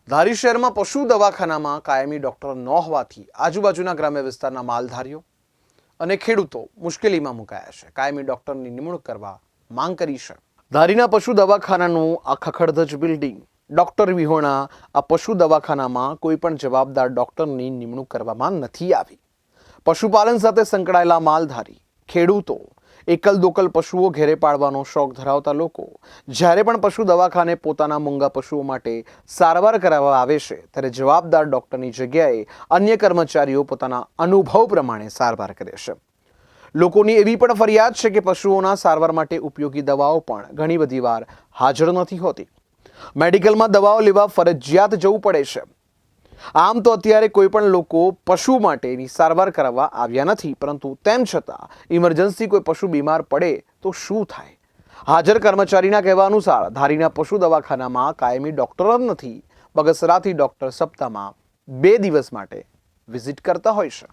ધારી શહેરમાં પશુ દવાખાનામાં કાયમી ડોક્ટર ન હોવાથી આજુબાજુના ગ્રામ્ય વિસ્તારના માલધારીઓ અને ખેડૂતો મુશ્કેલીમાં મુકાયા છે. કાયમી ડોક્ટરની નિમણૂક કરવા માંગ કરી છે. ધારીના પશુ દવાખાનાનું આ ખખડધજ બિલ્ડિંગ, ડોક્ટર વિહોણા આ પશુ દવાખાનામાં કોઈ પણ જવાબદાર ડોક્ટરની નિમણૂક કરવામાં નથી આવી. પશુપાલન સાથે સંકળાયેલા માલધારી, ખેડૂતો, એકલ દોકલ પશુઓ ઘેરે પાળવાનો શોખ ધરાવતા લોકો જ્યારે પણ પશુ દવાખાને પોતાના મૂંગા પશુઓ માટે સારવાર કરાવવા આવે છે ત્યારે જવાબદાર ડોક્ટરની જગ્યાએ અન્ય કર્મચારીઓ પોતાના અનુભવ પ્રમાણે સારવાર કરે છે. લોકોની એવી પણ ફરિયાદ છે કે પશુઓના સારવાર માટે ઉપયોગી દવાઓ પણ ઘણી બધી વાર હાજર નથી હોતી. મેડિકલમાં દવાઓ લેવા ફરજિયાત જવું પડે છે. આમ તો અત્યારે કોઈ પણ લોકો પશુ માટેની સારવાર કરાવવા આવ્યા નથી, પરંતુ તેમ છતાં ઇમરજન્સી કોઈ પશુ બીમાર પડે તો શું થાય? હાજર કર્મચારીના કહેવા અનુસાર ધારીના પશુ દવાખાનામાં કાયમી ડોક્ટર જ નથી. બગસરાથી ડોક્ટર સપ્તાહમાં 2 દિવસ માટે વિઝિટ કરતા હોય છે.